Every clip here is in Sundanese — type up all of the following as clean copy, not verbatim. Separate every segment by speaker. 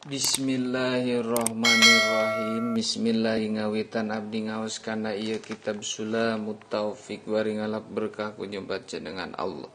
Speaker 1: Bismillahirrahmanirrahim. Bismillahirrahmanirrahim. Abdi ngaos kana ieu kitab Sulamut Taufik bari ngalap berkah ku nyobaca dengan Allah.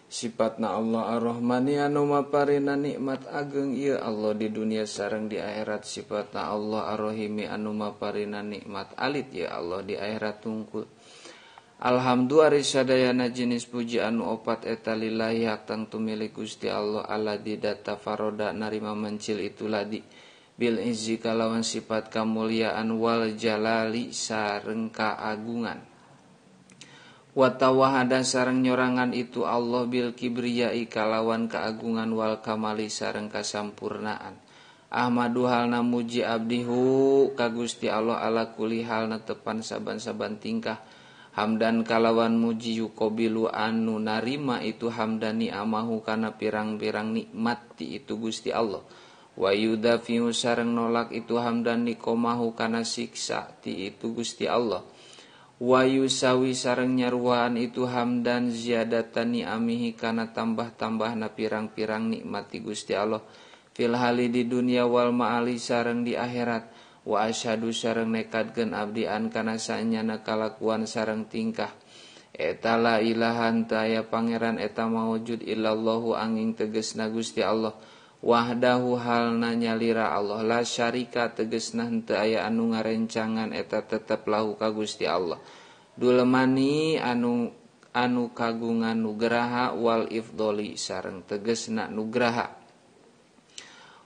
Speaker 1: Sifatna Allah Ar-Rahmani anu maparina nikmat ageng ieu Allah di dunia sareng di akhirat. Sifatna Allah Ar-Rahimi anu maparina nikmat alit ieu Allah di akhirat tungkul. Alhamdulillah sadayana jenis puji anu opat eta lillahi hak tangtu milik Gusti Allah alladzi data faroda narima mencil itu ladi bil izzi kalawan sifat kamuliaan wal jalali sareng kaagungan wa tawahada sareng nyorangan itu Allah bil kibriyai kalawan kaagungan wal kamali sareng kasampurnaan. Ahmadu halna muji abdihu ka Gusti Allah ala kulli halna tepan saban-saban tingkah. Hamdan kalawan muji yukobilu anu narima itu hamdani amahu kana pirang-pirang nikmat ti itu Gusti Allah. Wa yudafiu sareng nolak itu hamdani komahu kana siksa ti itu Gusti Allah. Wa yusawi sareng nyaruaan itu hamdan ziyadatani amihi kana tambah-tambahna pirang-pirang nikmat ti Gusti Allah. Fil hali di dunia wal ma'ali sareng di akhirat. Wa asyhadu sareng nekadkeun abdi an kana saenyana kalakuan sareng tingkah eta la ilaha teu aya pangeran eta maujud illallahu angin tegesna Gusti Allah wahdahu halna nyalira Allah la syarika tegesna teu aya anu ngarencangan eta tetep lahu ka Gusti Allah dulemani anu kagungan nugraha wal ifdoli sareng tegesna nugraha.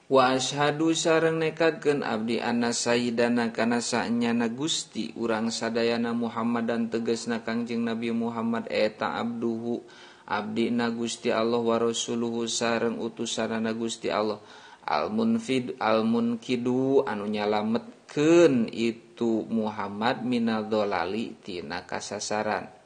Speaker 1: Wa asyhadu sareng nekadkeun abdi anna sayyidana kana saenyana Gusti urang sadayana Muhammadan tegasna Kangjeng Nabi Muhammad eta abduhu abdina Gusti Allah wa rasuluhu sareng utusanana Gusti Allah al munkidu anu nyalametkeun itu Muhammad minal dolali tina kasasaran.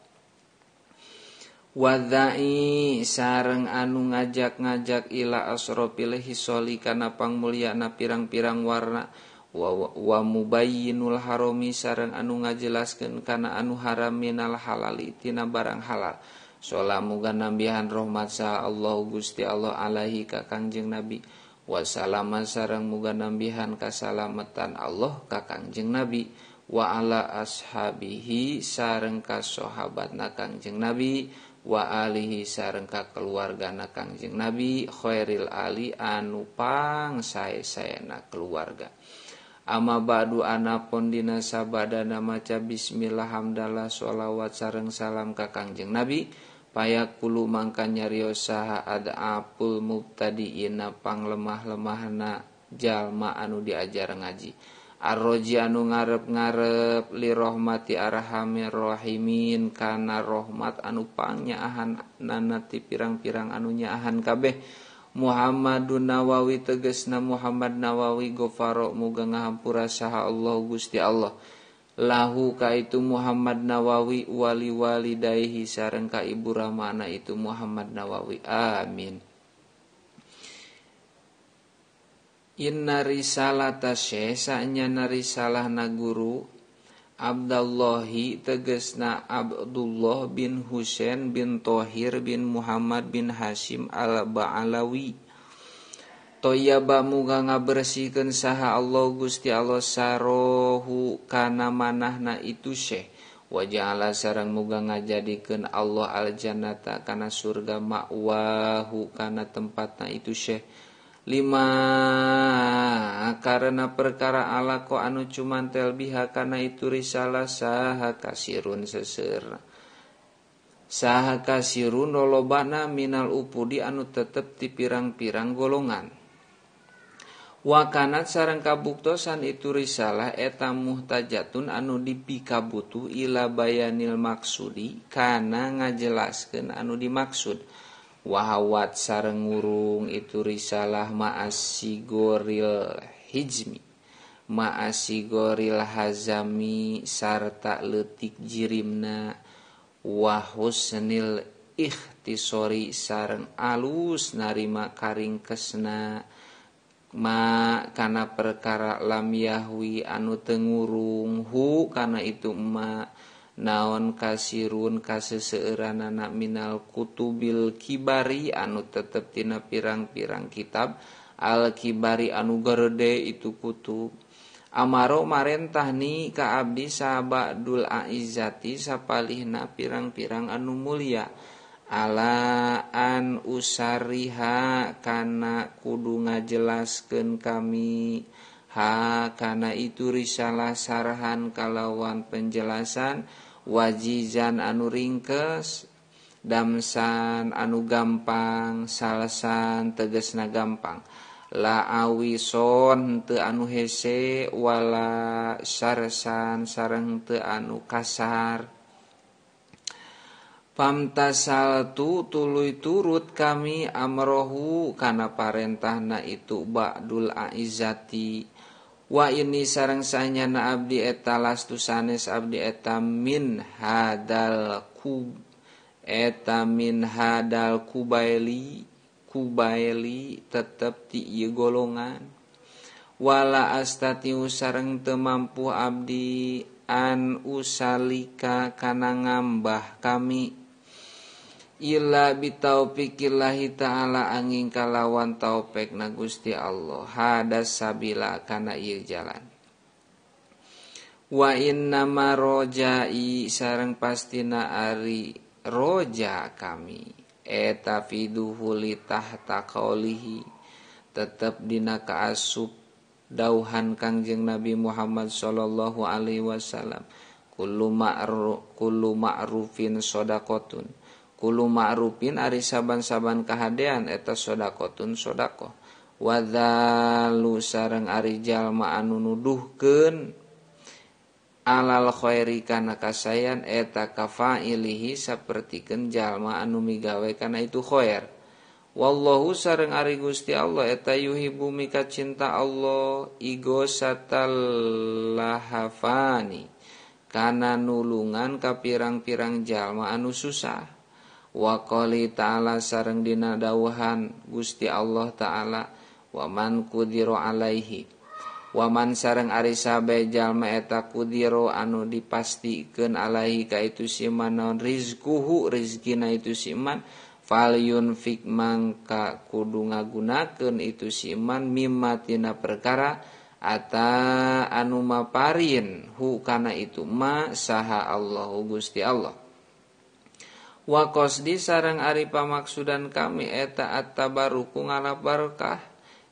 Speaker 1: Wadai sareng anu ngajak-ngajak ila asrofil hisoli kana pangmulyana pirang-pirang warna wa mubayyinul harami sareng anu ngajelaskeun kana anu haram minal halali tina barang halal. Salamuga nambihan rahmat sa Allah Gusti Allah alaihi ka Kangjeng Nabi wa salama sareng muga nambihan kasalamatan Allah ka Kangjeng Nabi wa ala ashabihi sareng ka sahabatna Kangjeng Nabi wa alihi sareng ka keluargana Kangjeng Nabi khairil ali anu pang sae-saena keluarga. Amma ba'du anapun dina sabadana maca bismillah hamdalah sholawat sareng salam ka Kangjeng Nabi payaqulu mangka nyarios saha adapul mubtadiina panglemah-lemahna jalma anu diajar ngaji. Ar-roji anu ngarep-ngarep li rahmati arhamir rahimin kana rahmat anu pangyaahan nanati pirang-pirang anu nyaahan kabeh. Muhammadun Nawawi tegesna Muhammad Nawawi gofaro muga ngahampura saha Allah Gusti Allah lahu ka itu Muhammad Nawawi wali walidayhi sareng ka ibu ramana itu Muhammad Nawawi amin. Inna risalata syekh sa'nyana risalahna guru Abdullahi tegesna Abdullah bin Husain bin Thohir bin Muhammad bin Hashim al-Ba'alawi toyaba muga ngabersihkeun saha Allah Gusti Allah sarohu kana manahna itu syekh wa ja'ala sareng muga ngajadikeun Allah al-jannata kana surga ma'wahu kana tempatna itu syekh lima karena perkara ala ko anu cumantel biha kana itu risalah saha kasirun seser saha kasirun lolobana minal upudi anu tetep ti pirang-pirang golongan wa kanat sareng kabuktosan itu risalah eta muhtajatun anu dipikabutuh ila bayanil maksudi kana ngajelaskeun anu dimaksud. Wahawat sareng ngurung itu risalah ma'asigoril hijmi ma'asigoril hazami sarta letik jirimna wahusnil ikhtisori sareng alus narima karingkesna ma kana perkara lam yahwi anu tengurung hu kana itu ma naon kasirun kaseseueuranana minal kutubil kibari anu tetep tina pirang-pirang kitab al-kibari anu gerde itu kutub. Amaro marentah ni ka abdi sabadul aizati sapalihna pirang-pirang anu mulia ala an usariha kana kudu ngajelaskeun kami ha kana itu risalah sarhan kalawan penjelasan wajizan anu ringkes damsan anu gampang salsan tegesna gampang la awison teu anu hese wala sarsan sareng teu anu kasar. Pamtasal tu tuluy turut kami amrohu kana parentahna itu ba'dul aizati wa ini sareng sanyana abdi eta lastu sanes abdi eta min hadal kubaili tetep ti ieu golongan wala astati sareng teu mampu abdi an usalika kana ngambah kami illa bitaufiqillahi ta'ala angin kalawan taufik na Gusti Allah hadas sabila kana ieu jalan wa inna ma rojai sareng pastina ari roja kami eta fiduhu li tahta qaulihi tetep dina kaasup dauhan Kangjeng Nabi Muhammad sallallahu alaihi wasallam kullu ma'rufin shadaqatun kulu ma'rufin ari saban-saban kahadean eta sodakotun sodako wadzalu sareng ari jalma anu nuduhkeun alal khairi kana kasayan eta kafailihi sapertikeun jalma anu migawe kana itu khair wallahu sareng ari Gusti Allah eta yuhibbu mika cinta Allah igosatal lahafani kana nulungan ka pirang-pirang jalma anu susah wa qali ta'ala sareng dina dawuhan Gusti Allah ta'ala wa man qudira alaihi wa man sareng ari sabe jalma eta qudira anu dipastikeun alaihi ka itu si man naon rizquhu rizkina itu si man falyunfik mangka kudu ngagunakeun itu si man mimma tina perkara ata anu maparin hu kana itu ma saha Allahu Gusti Allah wa qasdi sareng ari pamaksudan kami eta at-tabaruku ngalap barokah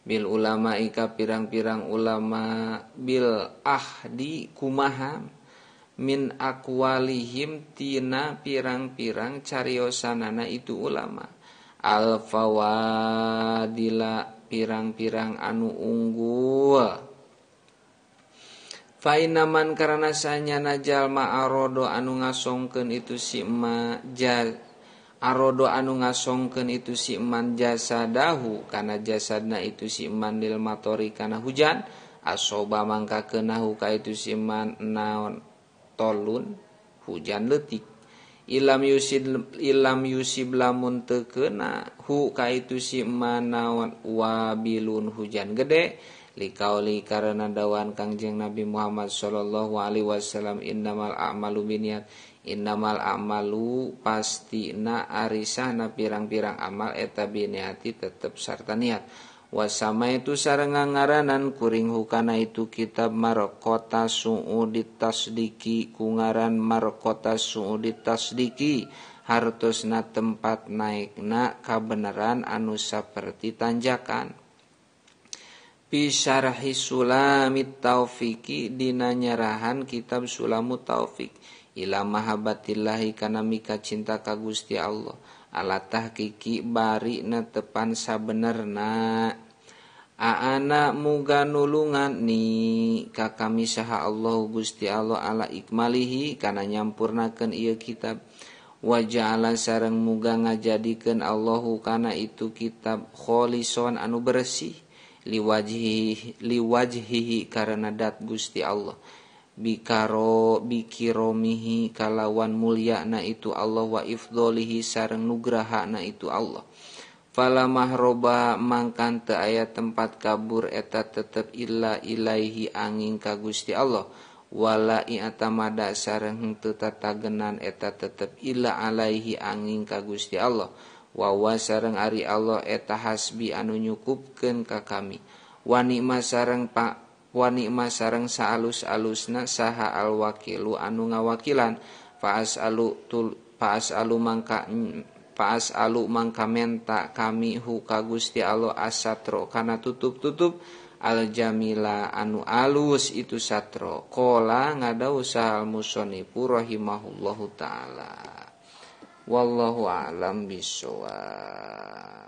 Speaker 1: bil ulama ika pirang-pirang ulama bil ahdi kumaha min aqwalihim tina pirang-pirang cariosanana itu ulama al fawadila pirang-pirang anu unggul fainaman karena sanyana jalma arodo anu ngasongkeun itu si ma arodo anu ngasongkeun itu si man jasadahu kana jasadna itu si man lil matori kana hujan asoba mangka keunahu ka itu si man naon tolun hujan leutik ilam yusib lamun teu keuna hu ka itu si man naon wabilun hujan gede liqauli karena dawan Kangjeng Nabi Muhammad sallallahu alaihi wasallam innamal a'malu binniyat innamal a'malu pastina arisahna pirang-pirang amal eta binniyati tetep sarta niat wasama itu sareng ngaranan kuring hukana itu kitab marqota su'udit tasdiki kungaran marqota su'udit tasdiki hartosna tempat naikna kabenaran anu saperti tanjakan fi syarhi sulamit taufiqi dina nyarahan kitab sulamut taufiq ila mahabbatillahi kana mika cinta ka Gusti Allah ala tahqiqi bari netepan sabenerna aana muga nulungan ni ka kami saha Allah Gusti Allah ala ikmalihi kana nyampurnakeun ieu kitab wa ja'ala sareng muga ngajadikeun Allahu kana itu kitab kholison anu bersih liwajhihi karena dat Gusti Allah bikiromihi kalawan mulyana itu Allah wa ifdolihi sareng nugrahana itu Allah fala mahroba mangkan teu aya tempat kabur eta tetep illa ilaihi angin ka Gusti Allah wala i'tamada sareng teu tatagenan eta tetep illa alaihi angin ka Gusti Allah wa sareng ari Allah eta hasbi anu nyukupkeun ka kami wa ni'ma sareng saalus-alusna saha alwakilu anu ngawakilan paas alu mangka menta kami hu ka Gusti Allah asatro kana tutup-tutup al jamila anu alus itu satro. Qala ngadawu sahal musonifu rahimahullahu taala. Wallahu a'lam bishawab.